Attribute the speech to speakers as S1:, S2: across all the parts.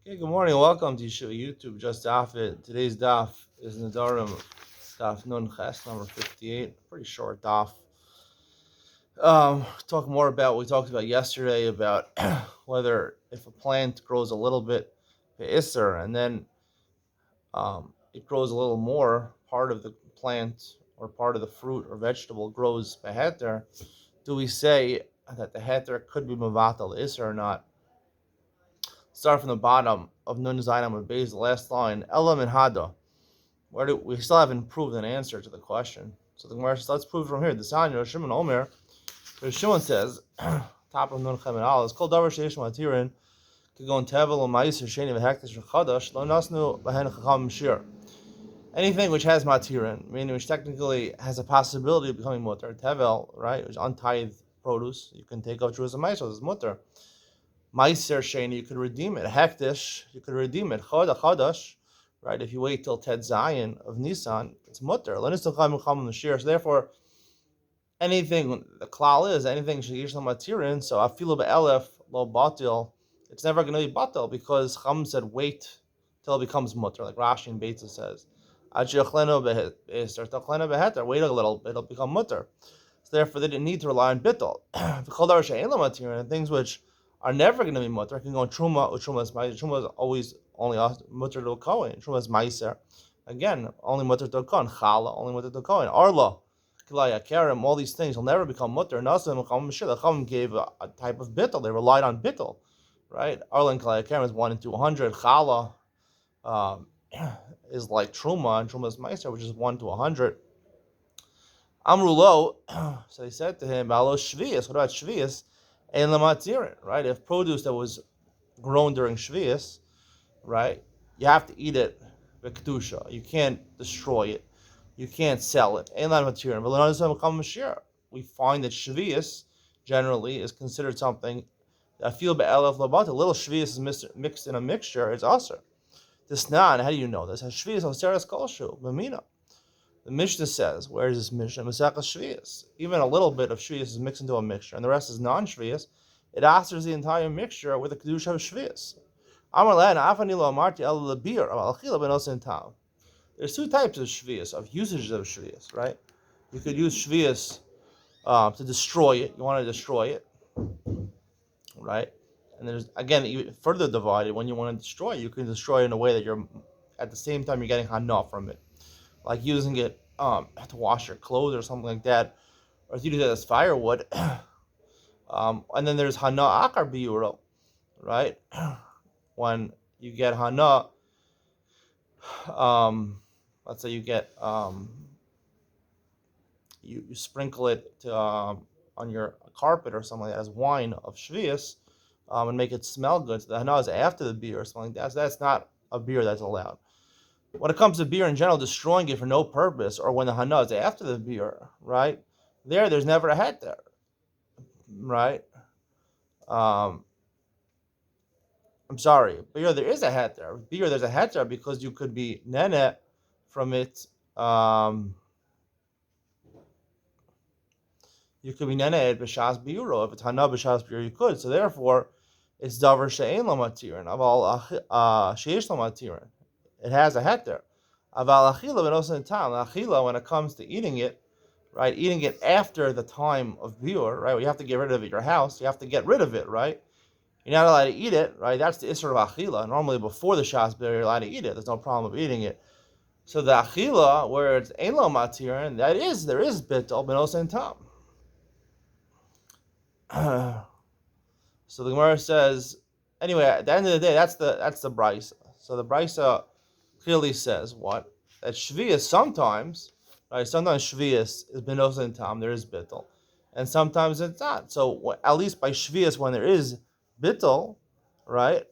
S1: Okay, good morning. Welcome to YouTube. Just Daf It. Today's Daf is Nedarim, Daf Nun Ches, number 58. Pretty short Daf. Talk more about what we talked about yesterday about whether if a plant grows a little bit Isser and then it grows a little more, part of the plant or part of the fruit or vegetable grows Beheter, do we say that the Heter could be Mavatal Isser or not? Start from the bottom of Nun Zainam with Beis, the last line, Elam and Hada. We still haven't proved an answer to the question. So the Gemara says, let's prove from here. The San Rosh Shimon Omer, Rosh Shimon says, top of Nun Chem and Al, it's called Davar Sheish Matirin, could go in Tevel or Ma'is or Sheni v'Hektish v'Chadash, Lo Nasnu B'hen Chacham Shir. Anything which has Matirin, meaning which technically has a possibility of becoming Mutter, Tevel, right, which is untithed produce, you can take out Jews and Ma'is, it's Mutter. Meiser Sheni, you could redeem it. Hektish, you could redeem it. Chadash, right? If you wait till Ted Zion of Nisan, it's mutter. So therefore, anything the klal is anything sheyish matirin. So afilu be'elef lo batil. It's never going to be batil because Chum said wait till it becomes mutter, like Rashi and Beitza says. Wait a little, it'll become mutter. So therefore, they didn't need to rely on bittul. And things which are never going to be mutter can go in truma or truma is meiser. Truma is always only mutter to a kohen. Truma is meiser. Again, only mutter to a kohen. Chala, only mutter to a kohen. Arla, kilaya, karim, all these things will never become mutter. Nasim, the chum gave a type of bittul. They relied on bittul, right? Arla and kilaya, karim is 1 in 200. Chala is like truma, and truma is meiser, which is 1 to 100. Amrulo, so they said to him, Alo Shvius, what about Shvius? And Lamatirin, right? If produce that was grown during Shvius, right, you have to eat it with Kedusha. You can't destroy it. You can't sell it. And Lamatirin. But we find that Shvius generally is considered something that feel be'elef labat. A little Shvius is mixed in a mixture, it's usher. This nan, how do you know this? Shvius of Seras Kolshu, Mamina. The Mishnah says, where is this Mishnah? Masechah Shvius. Even a little bit of Shvius is mixed into a mixture, and the rest is non-Shvius. It answers the entire mixture with the Kedusha of Shvius. There's two types of Shvius, of usages of Shvius, right? You could use Shvius to destroy it. You want to destroy it, right? And there's, again, even further divided. When you want to destroy it, you can destroy it in a way that you're, at the same time, you're getting hana from it. Like using it to wash your clothes or something like that, or to use it as firewood. And then there's hana akar biuro, right? When you get hana, let's say you get you sprinkle it to, on your carpet or something like that as wine of shvius, and make it smell good. So the hana is after the beer or something like that. So that's not a beer that's allowed. When it comes to beer in general, destroying it for no purpose, or when the hana is after the beer, right? There's never a het there, right? I'm sorry, beer there is a het there. Beer there's a het there because you could be nene from it. You could be nene at b'shas biuro. If it's hana b'shas biuro, you could. So therefore, it's davar she'en lo matirin. Aval sheish lo matirin. It has a het there. Aval achila v'nosen tam. Achila, when it comes to eating it, right? Eating it after the time of biur, right? You have to get rid of it. Your house, you have to get rid of it, right? You're not allowed to eat it, right? That's the isser of achila. Normally, before the shas biur, you're allowed to eat it. There's no problem of eating it. So the achila, where it's ein lo matirin, there is bittul v'nosen tam. So the Gemara says, anyway, at the end of the day, that's the brisa. So the brisa clearly says what? That shvius sometimes, right? Sometimes shvius is benos and tam, there is bittul, and sometimes it's not. So at least by shvius, when there is bittul, right?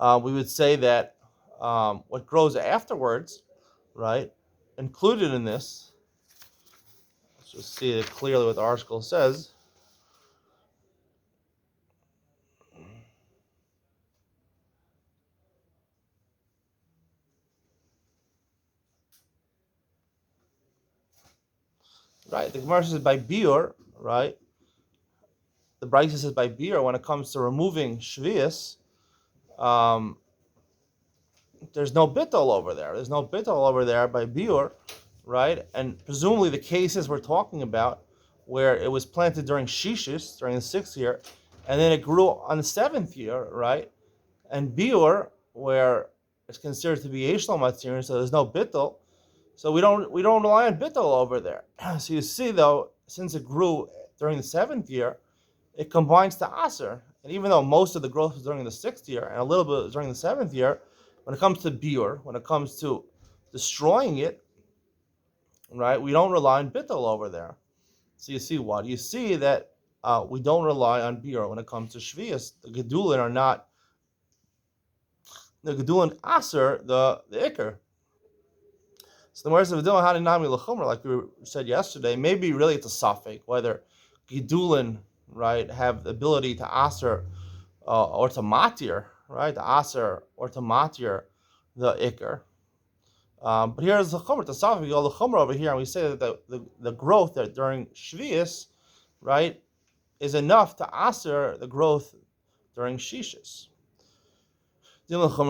S1: We would say that what grows afterwards, right? Included in this, let's just see it clearly what the article says. Right, the Gemara says by biur, right? the Brisa says by beer, when it comes to removing shvius, there's no bittul over there. There's no bittul over there by biur, right? And presumably the cases we're talking about where it was planted during shishis, during the 6th year, and then it grew on the 7th year, right? And biur, where it's considered to be yeshlo matzir, so there's no bittul. So we don't rely on bittul over there. So you see though, since it grew during the 7th year, it combines to aser. And even though most of the growth was during the 6th year and a little bit during the 7th year, when it comes to biur, when it comes to destroying it, right, we don't rely on bittul over there. So you see what? You see that we don't rely on biur when it comes to shvius. The gedulin are not, the gedulin aser, the ikr. So the words of Vidil Haninami L'chumra, like we said yesterday, maybe really it's a suffix, whether gedulin, right, have the ability to aser or to matir, right, to aser or to matir the ikr. But here's the chumrah, the suffix, we go the chumrah over here, and we say that the growth that during shvius, right, is enough to aser the growth during shishis.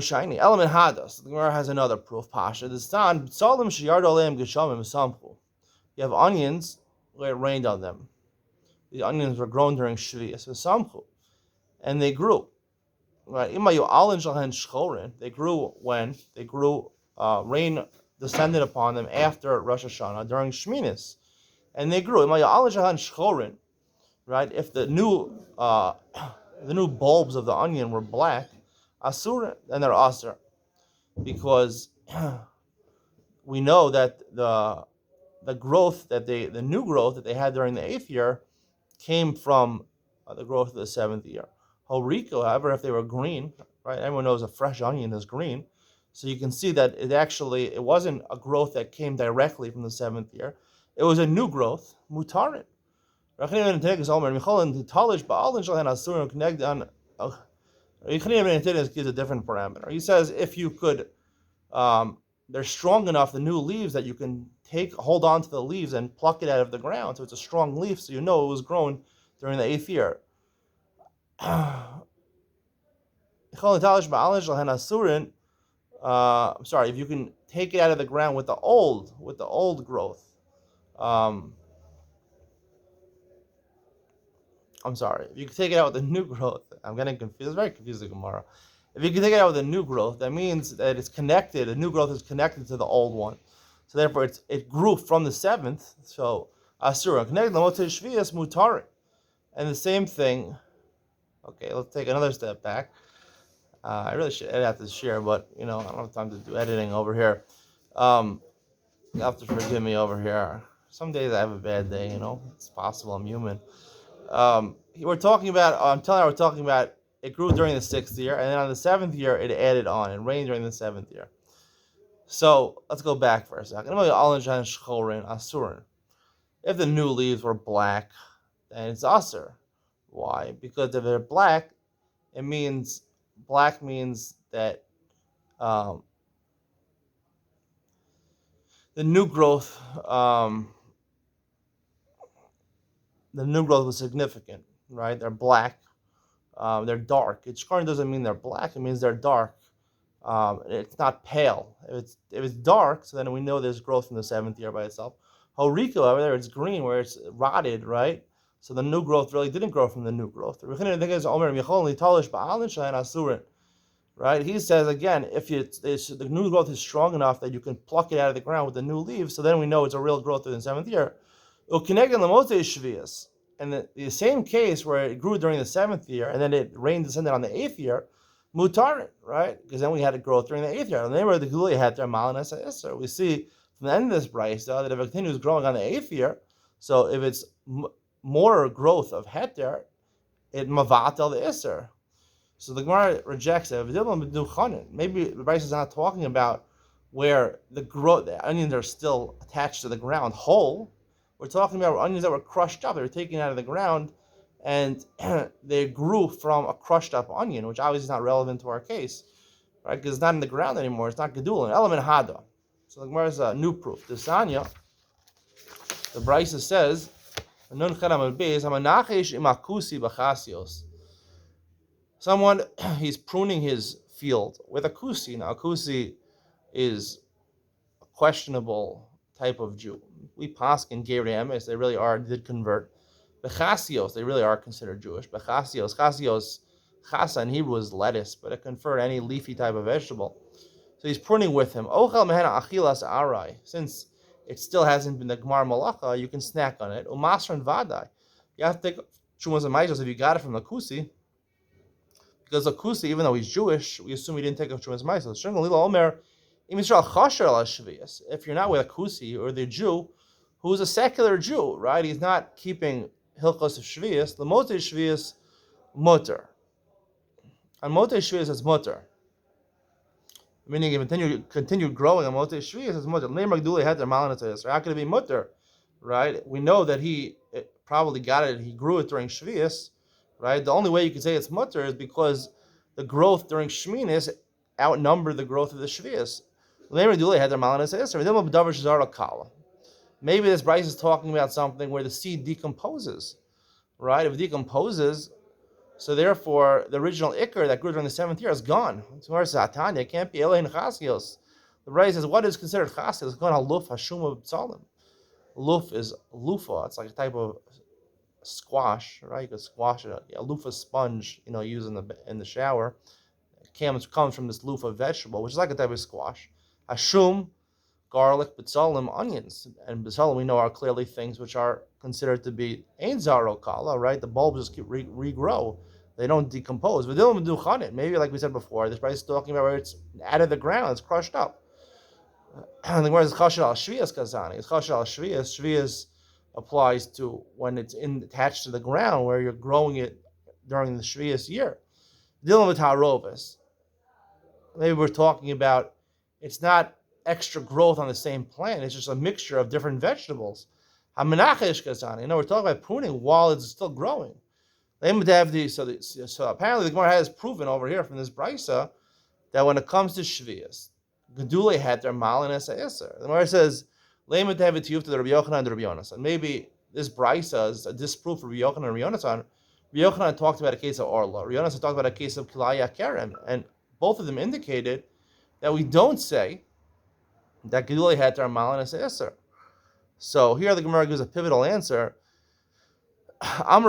S1: Shiny element hadas. The Gemara has another proof. Pasha. The stand salim shiyard oleim geshamim samchu. You have onions where it rained on them. The onions were grown during shvius samchu, and they grew. Right. Imayu alin shalhen shchorin. They grew when they grew. Rain descended upon them after Rosh Hashanah during Shminis, and they grew. Imayu alin shalhen shchorin. Right. If the new bulbs of the onion were black, asur, then they're asur, because we know that the growth that the new growth that they had during the 8th year came from the growth of the 7th year. Horiko, however, if they were green, right? Everyone knows a fresh onion is green, so you can see that it wasn't a growth that came directly from the 7th year. It was a new growth, mutarin. Gives a different parameter. He says if you could, they're strong enough, the new leaves, that you can hold on to the leaves and pluck it out of the ground. So it's a strong leaf, so you know it was grown during the 8th year. If you can take it out of the ground with the old growth. If you can take it out with the new growth, I'm getting confused. It's very confusing, Gemara. If you can take it out with a new growth, that means that it's connected. The new growth is connected to the old one, so therefore it grew from the 7th. So asura connected l'motzei shvius mutarin, and the same thing. Okay, let's take another step back. I really should edit out this share, but I don't have time to do editing over here. You have to forgive me over here. Some days I have a bad day. It's possible. I'm human. We're talking about it grew during the 6th year, and then on the 7th year it added on and rained during the 7th year. So let's go back for a second. If the new leaves were black, then it's asur. Why? Because if they're black, black means that the new growth was significant, right? They're black, they're dark. Shkarin doesn't mean they're black; it means they're dark. It's not pale. If it's dark, so then we know there's growth from the 7th year by itself. Horiko, however, it's green where it's rotted, right? So the new growth really didn't grow from the new growth. Right? He says again, if the new growth is strong enough that you can pluck it out of the ground with the new leaves, so then we know it's a real growth in the 7th year. And the same case where it grew during the 7th year and then it rained descended on the 8th year, mutarin, right? Because then we had a growth during the 8th year. And then where the Gulei had their Malanasa Isser. We see from the end of this brayso that if it continues growing on the 8th year, so if it's more growth of heter, it mavatel the Isser. So the Gemara rejects it. Maybe the brayso is not talking about where the onions are still attached to the ground whole. We're talking about onions that were crushed up. They were taken out of the ground, and they grew from a crushed up onion, which obviously is not relevant to our case, right? Because it's not in the ground anymore. It's not gedulin. Element hada. So the Gemara is a new proof. The Sanya, the Brisa says, Someone he's pruning his field with a kusi. Now, a kusi is a questionable type of Jew. We paskin Gevri Emes, they really are, did convert. Bechasios, they really are considered Jewish. Chasios, chasa in Hebrew is lettuce, but it conferred any leafy type of vegetable. So he's pruning with him. Ochel mehena achilas arai. Since it still hasn't been the Gemar Malacha, you can snack on it. Umasran vadai. You have to take Shumas and Maishos if you got it from the Kusi. Because the Kusi, even though he's Jewish, we assume he didn't take a Shumas and Maishos. If you're not with a Kusi or the Jew, who's a secular Jew, right? He's not keeping Hilchos of Shvius. The Motei Shvius mutter. And Motei Shvius is mutter. Meaning he continued growing on Motei Shvius is mutter. Neymar Gdulei had their malanatzes. How could it be mutter? Right? We know that he probably got it, he grew it during Shvius, right? The only way you can say it's mutter is because the growth during Shminis outnumbered the growth of the Shvius. Neymar Gdulei had their malanatzes. Maybe this Bryce is talking about something where the seed decomposes, right? If it decomposes, so therefore the original ikr that grew during the 7th year is gone. It can't be Elaine Chasios. The Bryce says, what is considered Chasios? It's going to luf hashuma b'tzalim. Luf is lufa. It's like a type of squash, right? You could squash it. A lufa sponge, used in the shower. It comes from this lufa vegetable, which is like a type of squash. Hashum, garlic, bitzalim, onions. And bitzalim, we know, are clearly things which are considered to be ein zaro kala, right? The bulbs just keep regrow. They don't decompose. Maybe, like we said before, this price is talking about where it's out of the ground, it's crushed up. The Gemara is chashal al shvias kazani. It's chashal al shvias. Shvias applies to when it's attached to the ground, where you're growing it during the shvias year. Dilim v'tarovis. Maybe we're talking about it's not extra growth on the same plant. It's just a mixture of different vegetables. We're talking about pruning while it's still growing. So apparently the Gemara has proven over here from this brisa that when it comes to Shvias, Gedule had their mal and Eser. The Gemara says, Rabbi Yochanan and Rabbi Yonasan. Maybe this brisa is a disproof for Rabbi Yochanan and Rabbi Yonasan. Rabbi Yochanan talked about a case of Orla. Rabbi Yonasan talked about a case of Kilaya Kerem. And both of them indicated that we don't say that Gedule had their mal and Eser. So here the Gemara gives a pivotal answer. What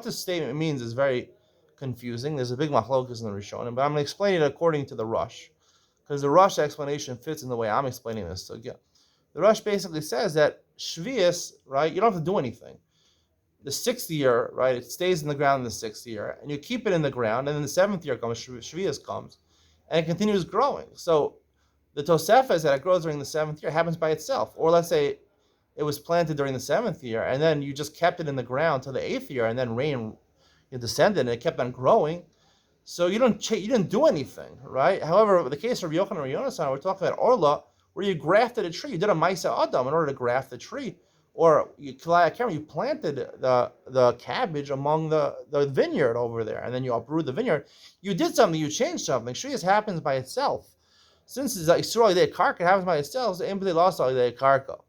S1: this statement means is very confusing. There's a big machlokas in the Rishonim, but I'm going to explain it according to the Rush, because the Rush explanation fits in the way I'm explaining this. So yeah, the Rush basically says that Shvius, right, you don't have to do anything. The 6th year, right, it stays in the ground in the 6th year, and you keep it in the ground, and then the 7th year comes, Shvius comes, and it continues growing. So the Tosefes that it grows during the 7th year happens by itself. Or let's say it was planted during the 7th year, and then you just kept it in the ground till the 8th year, and then rain descended, and it kept on growing. So you didn't do anything, right? However, the case of Yochanan or Yonasan, we're talking about Orla, where you grafted a tree. You did a Maisa Adam in order to graft the tree. Or you planted the cabbage among the vineyard over there, and then you uproot the vineyard. You did something, you changed something. Shvius happens by itself. Since it's like Surah Day Karka, it happens by itself, so empathy lost all Day Karka.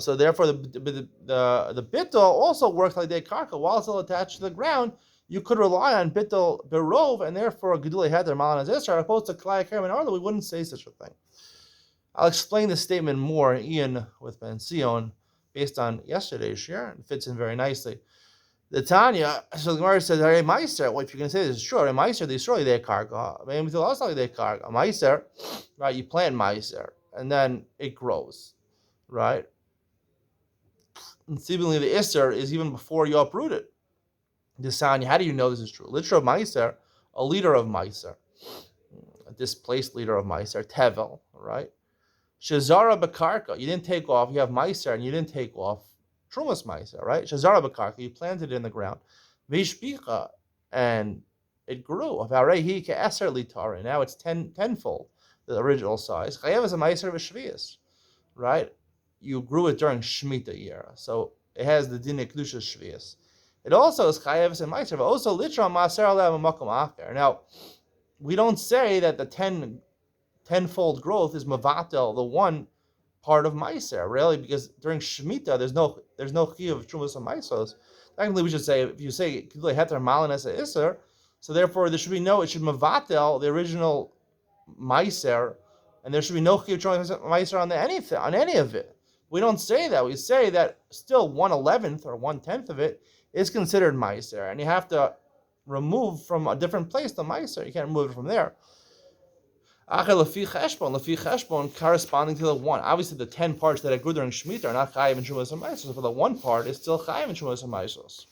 S1: So therefore, the bittul also works like Day Karka. While it's still attached to the ground, you could rely on bittul berov, and therefore Gedulei had their malan as Israel, opposed to Klai Kerem and Arla, we wouldn't say such a thing. I'll explain the statement more in Ian with Ben Sion based on yesterday's share. It fits in very nicely. The Tanya, so the Gemara says, "Hey, Meiser." Well, if you can say this is true, Meiser, they surely they karga. Maybe the last they karga. Meiser, right? You plant Meiser, and then it grows, right? And seemingly the Isser is even before you uproot it. The Tanya, how do you know this is true? Literal Meiser, a leader of Meiser, a displaced leader of Meiser, Tevel, right? Shazara Bakarka, you didn't take off. You have Meiser, and you didn't take off Trumas Meiser, right? Shazara Bakarka, you planted it in the ground. Vishpicha, and it grew. Avarehi ke'eser litare. Now it's tenfold the original size. Chayav is a Meiser v'shvius, right? You grew it during Shemitah year, so it has the din kedusha shvius. It also is chayav and Meiser, but also literal maser alev makom acher. Now, we don't say that the 10 tenfold growth is mavatel, the one part of Meiser, really, because during Shemitah there's no chi of Trumas and Meisos. Technically, we should say if you say heter malin as a iser, so therefore there should be no, it should mavatel the original Meiser, and there should be no chi of Trumas Meiser on any of it. We don't say that. We say that still 1/11 or 1/10 of it is considered Meiser, and you have to remove from a different place the Meiser. You can't remove it from there. Lafi cheshbon, corresponding to the one. Obviously, the 10 parts that I grew during Shemitah are not chayiv and shumas and meisos, but the one part is still chayiv and shumas and meisos.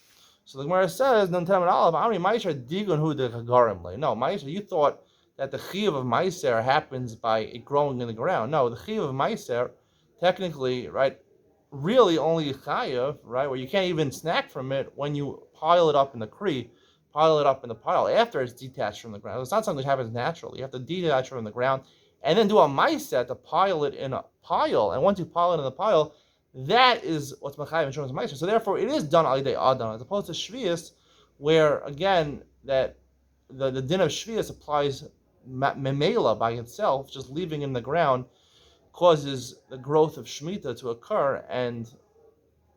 S1: So the Gemara says, "Non temen alav amri meiser digun hu de chagarim le." No, meiser, you thought that the chiyuv of meiser happens by it growing in the ground. No, the chiyuv of meiser, technically, right, really only chayiv, right, where you can't even snack from it when you pile it up in the kri. Pile it up in the pile after it's detached from the ground. It's not something that happens naturally. You have to detach from the ground and then do a ma'aseh to pile it in a pile. And once you pile it in the pile, that is what's mechayiv and shomas ma'aseh. So therefore, it is done al yidei adam, as opposed to shvius, where again that the din of shvius applies memela by itself, just leaving in the ground causes the growth of shemitah to occur, and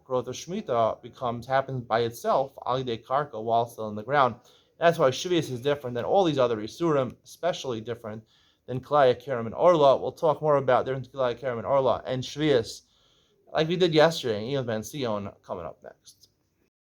S1: growth of Shemitah happens by itself, al yidei karka, while still in the ground. That's why Shvius is different than all these other Isurim, especially different than Klaya, Kerem, and Orla. We'll talk more about different Klaya, Kerem, and Orla, and Shvius, like we did yesterday in Iyad Ben Sion, coming up next.